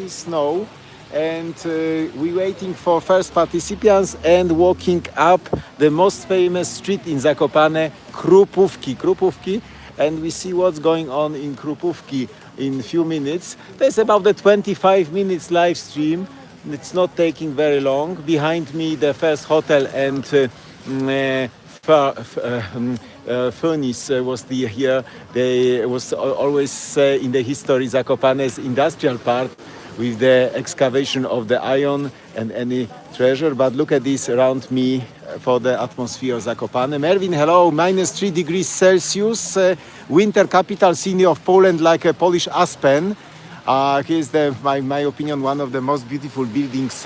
heavy snow, and we're waiting for first participants and walking up the most famous street in Zakopane, Krupowki, and we see what's going on in Krupowki in few minutes. There's about the 25 minutes live stream. It's not taking very long. Behind me, the first hotel and furnace was here. They was always in the history Zakopane's industrial part with the excavation of the iron and any treasure. But look at this around me for the atmosphere of Zakopane. Mervin, hello, -3 degrees Celsius. Winter capital city of Poland, like a Polish Aspen. Here's my opinion, one of the most beautiful buildings,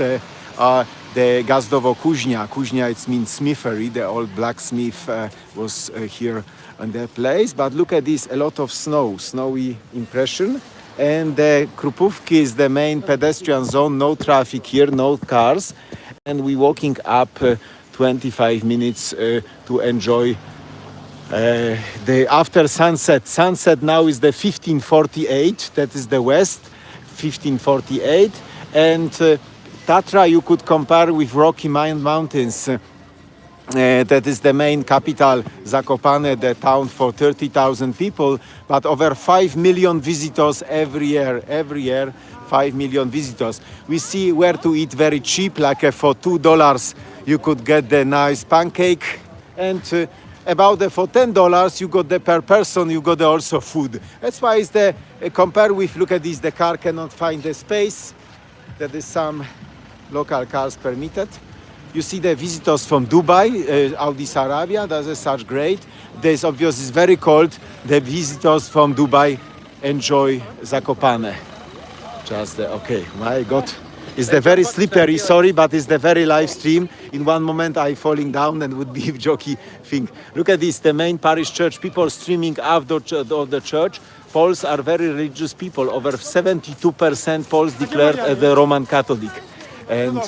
the Gazdowo Kuźnia. Kuźnia, it means smithery. The old blacksmith was here on that place. But look at this, a lot of snowy impression. And Krupowki is the main pedestrian zone, no traffic here, no cars. And we're walking up 25 minutes to enjoy the after sunset. Sunset now is the 1548, that is the west, 1548. And Tatra you could compare with Rocky Mountains. That is the main capital, Zakopane, the town for 30,000 people, but over 5 million visitors every year, 5 million visitors. We see where to eat very cheap, like for $2 you could get the nice pancake, and about for $10 you got the per person, you got also food. That's why it's the compare with, look at this, the car cannot find the space. That is some local cars permitted. You see the visitors from Dubai, Saudi Arabia, that is such great. There's obviously it's very cold. The visitors from Dubai enjoy Zakopane. Okay, my God. It's the very slippery, sorry, but it's the very live stream. In one moment I falling down and would be jockey thing. Look at this, the main parish church, people streaming out of the church. Poles are very religious people. Over 72% Poles declared as the Roman Catholic. And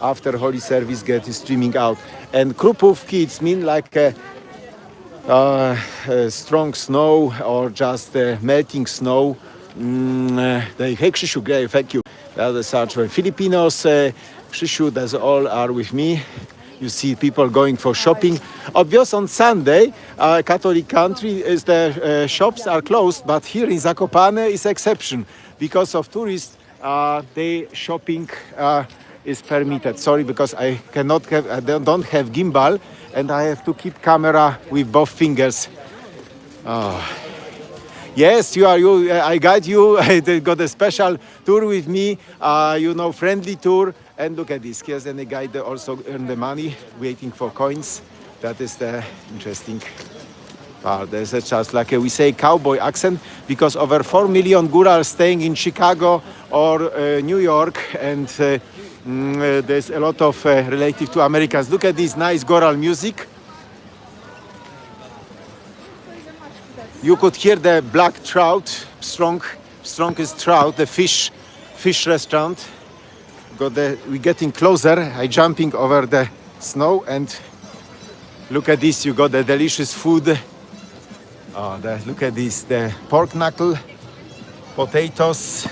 after holy service get streaming out. And Krupowki, it's mean like strong snow or just melting snow. Hey Krzysiu, great, thank you. That is such Filipinos, Krzysiu, that's all are with me. You see people going for shopping. Obvious on Sunday, Catholic country, is the shops are closed, but here in Zakopane is exception because of tourists. They shopping is permitted. Sorry, because I don't have gimbal, and I have to keep camera with both fingers. Yes, I guide you. I got a special tour with me. Friendly tour. And look at this. Here's a guy that also earn the money, waiting for coins. That is the interesting part. There's just like we say cowboy accent, because over 4 million Goral staying in Chicago or New York, and there's a lot of relative to Americans. Look at this nice Goral music. You could hear the black trout, strongest trout, the fish restaurant. We're getting closer. I jumping over the snow, and look at this. You got the delicious food. Look at this, the pork knuckle, potatoes.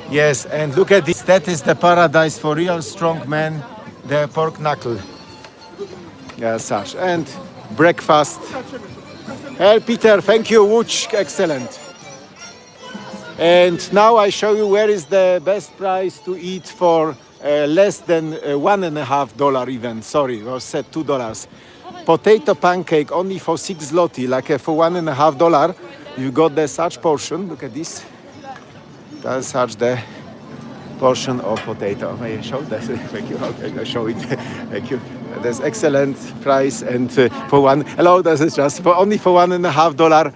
Yes, and look at this. That is the paradise for real strong men. The pork knuckle. Yes, such and breakfast. Hey, Peter, thank you. Łódź, excellent. And now I show you where is the best price to eat for less than $1.50 even. Sorry, I said $2. Potato pancake only for 6 zloty, like for $1.50. You got the such portion. Look at this. That's such the portion of potato. May I show that? Thank you. Okay, I show it. Thank you. That's excellent price, and for one. Hello, this is just for only for $1.50.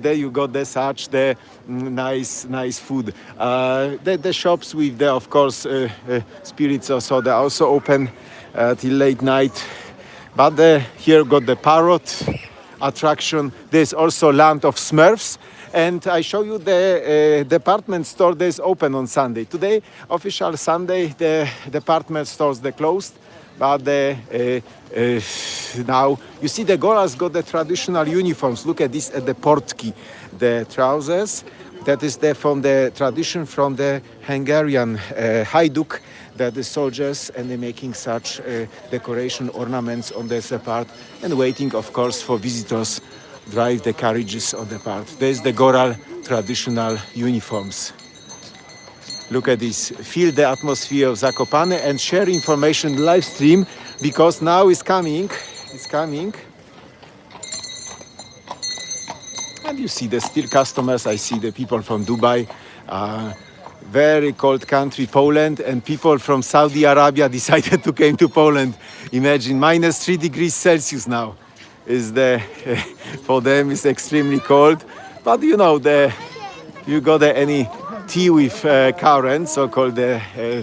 There you got the nice food. The shops with the, of course, spirits or soda also open till late night. But here got the parrot attraction. There's also land of Smurfs. And I show you the department store that is open on Sunday. Today, official Sunday, the department stores they closed. But now you see the Gorals got the traditional uniforms. Look at this at the portki, the trousers. That is from the tradition from the Hungarian hajduk, that the soldiers, and they're making such decoration ornaments on this part and waiting, of course, for visitors drive the carriages on the part. There's the Goral traditional uniforms. Look at this. Feel the atmosphere of Zakopane and share information live stream, because now it's coming. It's coming. And you see the still customers. I see the people from Dubai, very cold country, Poland, and people from Saudi Arabia decided to come to Poland. Imagine -3 degrees Celsius now. Is for them it's extremely cold. But you know, you got any tea with current, so-called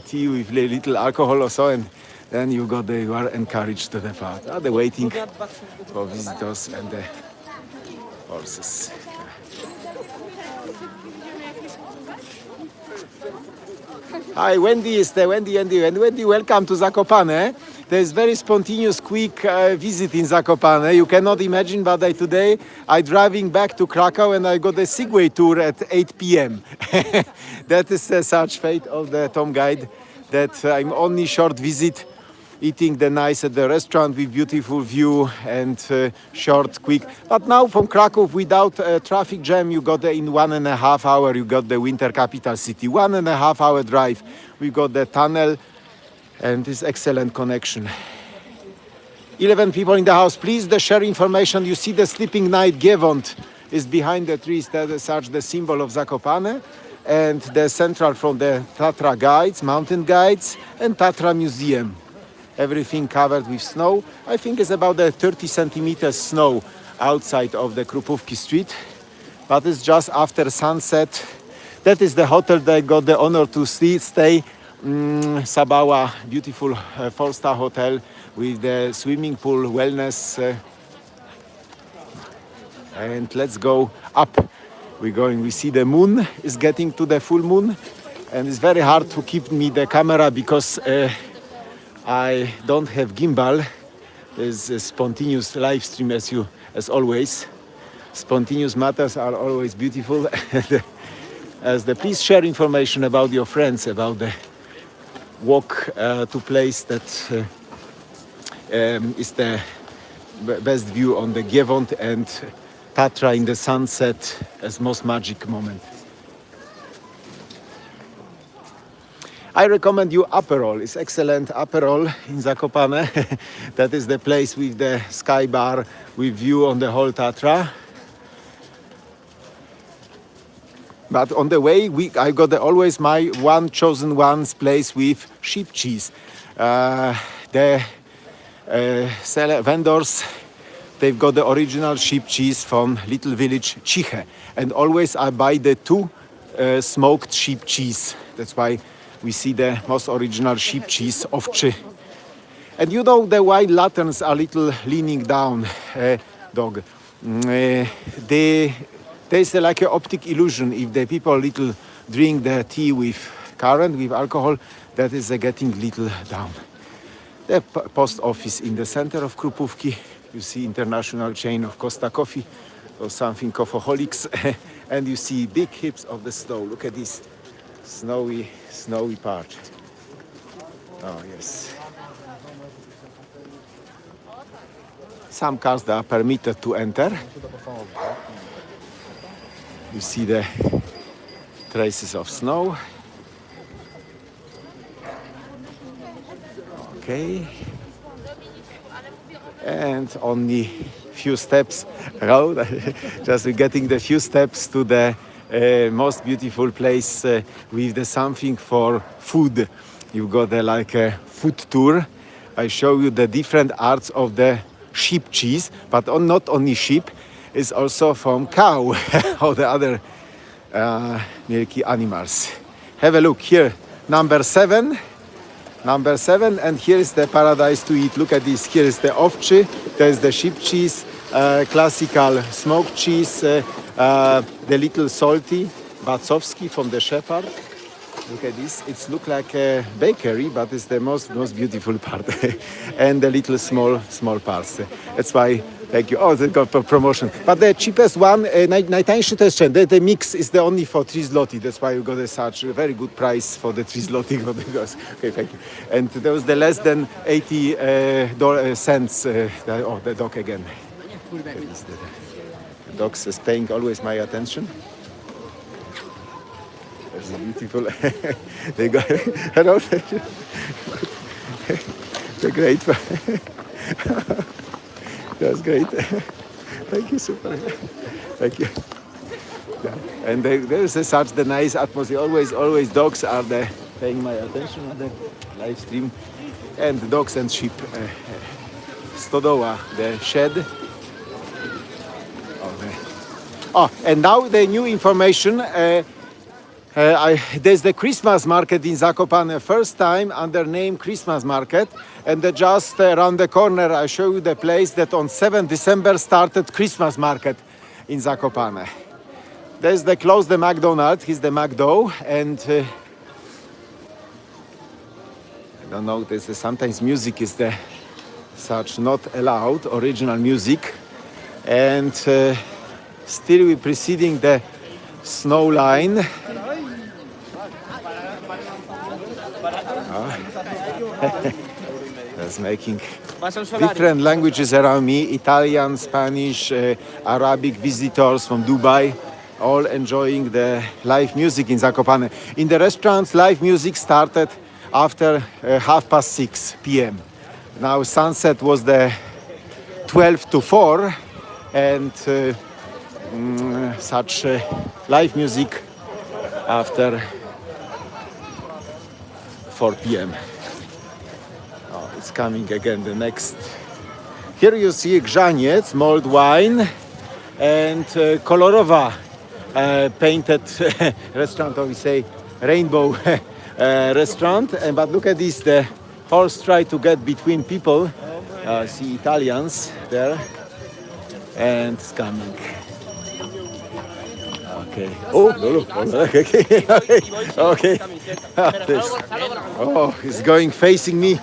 tea with little alcohol or so, and then you are encouraged to the part. They're waiting for visitors and the horses. Hi, Wendy is there. Wendy, welcome to Zakopane. There's very spontaneous, quick visit in Zakopane. You cannot imagine, but today I'm driving back to Krakow and I got a Segway tour at 8 p.m. That is such fate of the Tom Guide, that I'm only short visit, eating the nice at the restaurant with beautiful view and short, quick. But now from Krakow, without traffic jam, you got in 1.5 hours, you got the winter capital city. 1.5 hour drive. We got the tunnel and this excellent connection. 11 people in the house. Please share information. You see the sleeping night Giewont is behind the trees. That is such the symbol of Zakopane. And the central from the Tatra guides, mountain guides, and Tatra Museum. Everything covered with snow. I think it's about 30 centimeters snow outside of the Krupowki street. But it's just after sunset. That is the hotel that I got the honor to stay. Sabawa, beautiful 4-star hotel with the swimming pool, wellness. And let's go up. We see the moon is getting to the full moon. And it's very hard to keep me the camera because I don't have gimbal. There's a spontaneous live stream as always. Spontaneous matters are always beautiful. Please share information about your friends, about the walk to place that is the best view on the Giewont and Tatra in the sunset as most magic moment. I recommend you apparel. It's excellent apparel in Zakopane. That is the place with the sky bar with view on the whole Tatra. But on the way, I got always my one chosen place with sheep cheese. The vendors, they've got the original sheep cheese from little village Ciche. And always I buy the 2 smoked sheep cheese. That's why we see the most original sheep cheese of Chi. And you know the white lanterns are little leaning down, dog. There's like an optic illusion. If the people little drink the tea with current, with alcohol, that is getting little down. The post office in the center of Krupowki. You see international chain of Costa Coffee or something coffeeholics. And you see big heaps of the snow. Look at this snowy part. Oh, yes. Some cars that are permitted to enter. You see the traces of snow. Okay. And only few steps road. Just we're getting the few steps to the most beautiful place with the something for food. You've got like a food tour. I show you the different arts of the sheep cheese, but not only sheep. Is also from cow or the other milky animals. Have a look here, number 7, and here is the paradise to eat. Look at this. Here is the ovchi, there's the sheep cheese, classical smoked cheese, the little salty Wacowski from the shepherd. Look at this. It looks like a bakery, but it's the most beautiful part. And the little small parts. That's why Thank you. Oh, they got for promotion. But the cheapest one, najtańszy to jest ten. The mix is the only for 3 zloty. That's why you got such a very good price for the 3 zloty. Okay, thank you. And there was the less than 80 cents. The dog again. The dog is paying always my attention. That's beautiful. They got hello. The great. That's great. Thank you, super. Thank you. Yeah. And there is such the nice atmosphere. Always dogs are there paying my attention on the live stream. And dogs and sheep. Stodoła, the shed. And now the new information. There's the Christmas market in Zakopane, first time under name Christmas market, and just around the corner I show you the place that on 7 December started Christmas market in Zakopane. There's the close the McDonald's, he's the McDo, and I don't know, there's sometimes music is the such not allowed, original music, and still we're preceding the snow line. That's making different languages around me, Italian, Spanish, Arabic visitors from Dubai, all enjoying the live music in Zakopane. In the restaurants, live music started after 6:30 p.m. Now sunset was the 12 to 4 and such live music after 4 p.m. Oh, it's coming again, the next. Here you see grzaniec, mulled wine, and kolorowa painted restaurant, or we say rainbow restaurant. But look at this, the horse try to get between people. See Italians there, and it's coming. Okay. Oh, no. Okay. Oh, he's going facing me.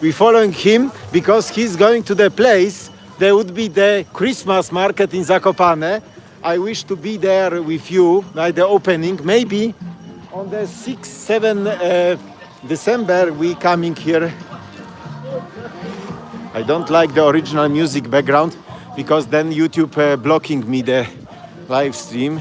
We're following him because he's going to the place. There would be the Christmas market in Zakopane. I wish to be there with you at the opening. Maybe on the 6th, 7th December we coming here. I don't like the original music background, because then YouTube blocking me the live stream.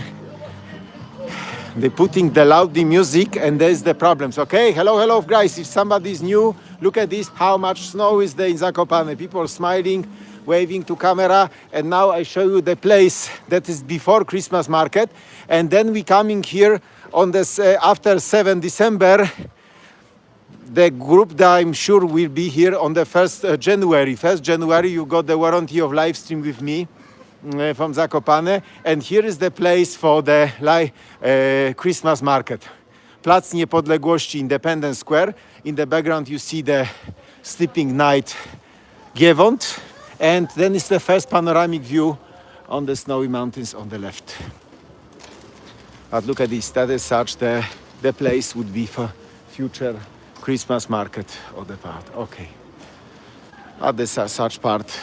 They putting the loud music and there's the problems. Okay, hello guys, if somebody is new, look at this, how much snow is there in Zakopane. People smiling, waving to camera, and now I show you the place that is before Christmas market, and then we coming here on this after 7 December. The group that I'm sure will be here on the 1st January. 1st January you got the warranty of live stream with me from Zakopane. And here is the place for the Christmas market. Plac Niepodległości, Independence Square. In the background you see the Sleeping Night Giewont. And then is the first panoramic view on the snowy mountains on the left. But look at this, that is such the place would be for future Christmas market of the part. Okay. This such part.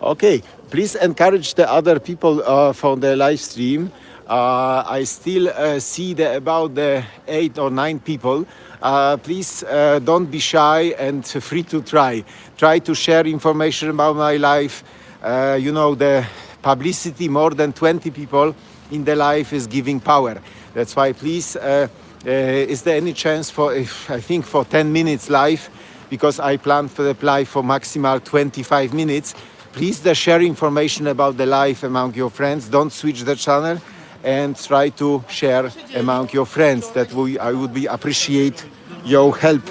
Okay. Please encourage the other people from the live stream. I still see about the 8 or 9 people. Please don't be shy and free to try. Try to share information about my life. The publicity, more than 20 people in the life is giving power. That's why please, is there any chance for, I think for 10 minutes live, because I plan for the live for maximal 25 minutes. Please share information about the life among your friends. Don't switch the channel and try to share among your friends. I would be appreciate your help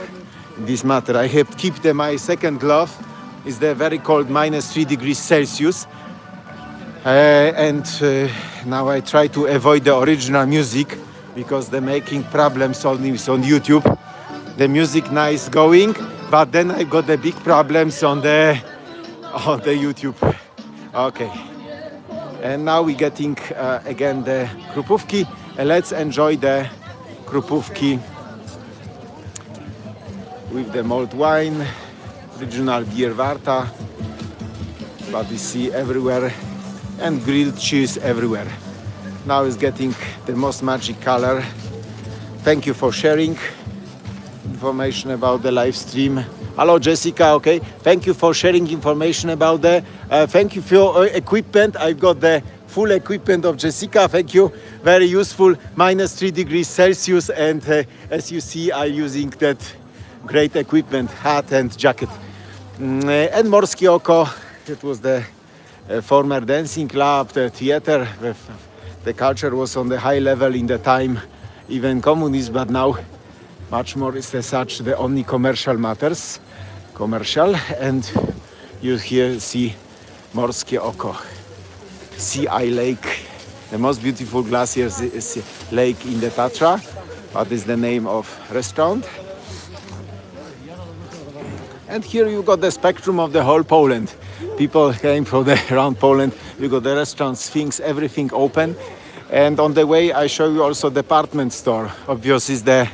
in this matter. I have kept my second glove. It's the very cold -3 degrees Celsius. Now I try to avoid the original music because they're making problems on YouTube. The music nice going, but then I got the big problems on the YouTube. Okay. And now we're getting again the Krupowki. Let's enjoy the Krupowki with the mulled wine. Regional beer Warta, but we see everywhere, and grilled cheese everywhere. Now it's getting the most magic color. Thank you for sharing information about the live stream. Hello Jessica, okay. Thank you for sharing information about the, thank you for your equipment. I've got the full equipment of Jessica, thank you. Very useful, -3 degrees Celsius, and as you see, I'm using that great equipment, hat and jacket. And Morskie Oko, it was the former dancing club, the theater. The culture was on the high level in the time, even communism, but now much more is as such the only commercial matters. Commercial, and you here see Morskie Oko, Sea Eye Lake, the most beautiful glacier lake in the Tatra. What is the name of restaurant? And here you got the spectrum of the whole Poland. People came from around Poland. You got the restaurants, things, everything open. And on the way, I show you also department store. Obviously, is the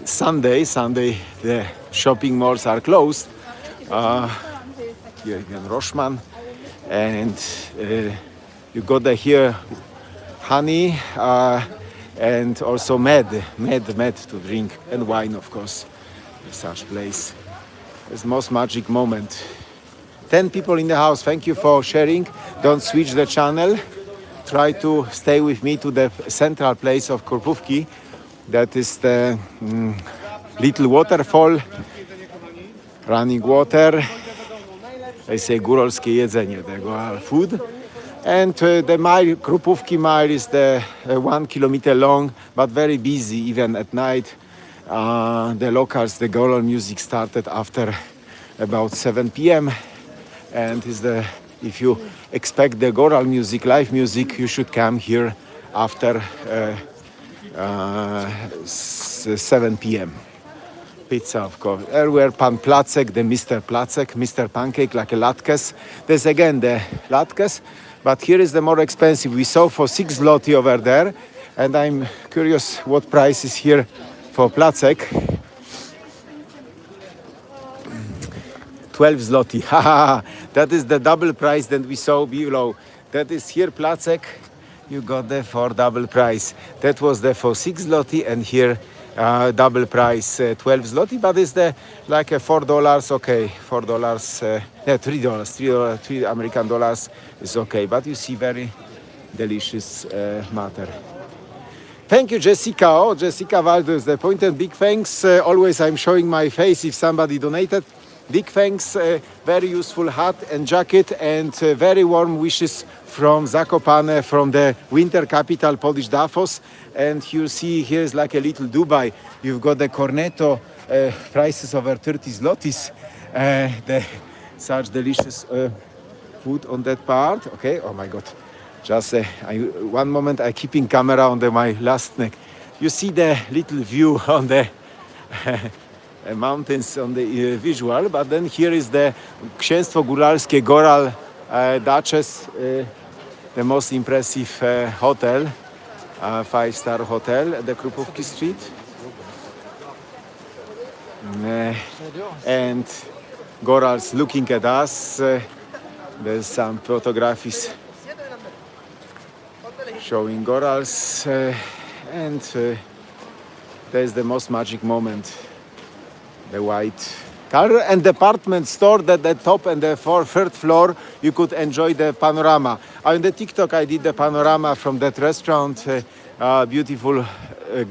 Sunday, the shopping malls are closed. Here again, Rossmann, and you got here honey and also mead to drink, and wine, of course. Such place. It's most magic moment. 10 people in the house. Thank you for sharing. Don't switch the channel. Try to stay with me to the central place of Krupowki. That is the little waterfall, running water. They say góralskie jedzenie, the Goral food. And the mile, Krupowki mile, is the 1 kilometer long, but very busy even at night. The locals, the Goral music started after about 7 p.m. And is the, if you expect the Goral music, live music, you should come here after 7 p.m. Pizza, of course. Everywhere, Pan Placek, the Mr. Placek, Mr. Pancake, like a latkes. There's again the latkes, but here is the more expensive. We saw for 6 zloty over there, and I'm curious what price is here for Placek. 12 zloty. That is the double price that we saw below. That is here Placek. You got there for double price. That was there for 6 zloty, and here double price 12 zloty, but it's the like $4. Okay, $4. $3 American dollars is okay. But you see, very delicious matter. Thank you, Jessica. Oh, Jessica Waldo is the point, and big thanks. Always I'm showing my face if somebody donated. Big thanks, very useful hat and jacket, and very warm wishes from Zakopane, from the winter capital, Polish Davos. And you see here's like a little Dubai. You've got the cornetto, prices over 30 zlotys. The such delicious food on that part. Okay, oh my God. Just one moment, I'm keeping camera on my last neck. You see the little view on the mountains on the visual, but then here is the Księstwo Góralskie Goral Duchess, the most impressive hotel, 5-star hotel at the Krupowki Street. And Goral's looking at us. There's some photographies showing Gorals, and there's the most magic moment. The white color, and department store at the top and the third floor, you could enjoy the panorama. On the TikTok, I did the panorama from that restaurant, beautiful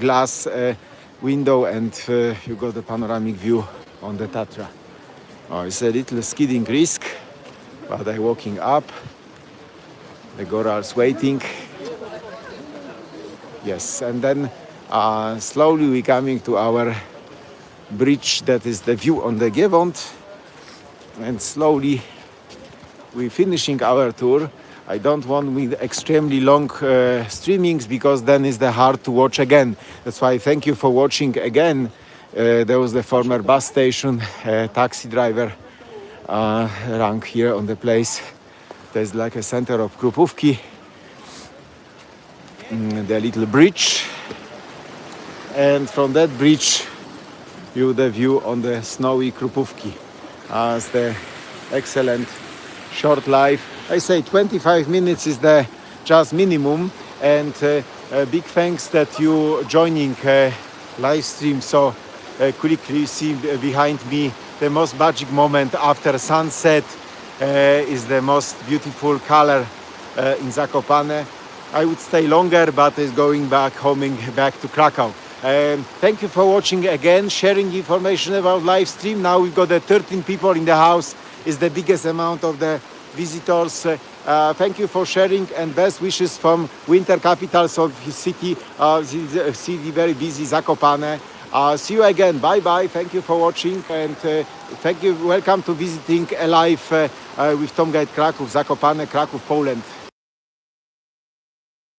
glass window, and you got the panoramic view on the Tatra. Oh, it's a little skidding risk, but I'm walking up. The Goral's waiting. Yes, and then slowly we're coming to our bridge, that is the view on the Giewont, and slowly we're finishing our tour. I don't want with extremely long streamings, because then it's the hard to watch again. That's why thank you for watching again. There was the former bus station, taxi driver rank here on the place. There's like a center of Krupowki, the little bridge, and from that bridge you the view on the snowy Krupowki. It's the excellent short life. I say 25 minutes is the just minimum, and big thanks that you joining live stream so quickly. You see behind me the most magic moment after sunset is the most beautiful color in Zakopane. I would stay longer, but is going back back to Krakow. Thank you for watching again, sharing information about live stream. Now we've got 13 people in the house. Is the biggest amount of the visitors. Thank you for sharing, and best wishes from winter capitals of his city. City very busy, Zakopane. See you again. Bye bye. Thank you for watching, and thank you. Welcome to visiting live with Tom Guide Kraków, Zakopane, Kraków, Poland.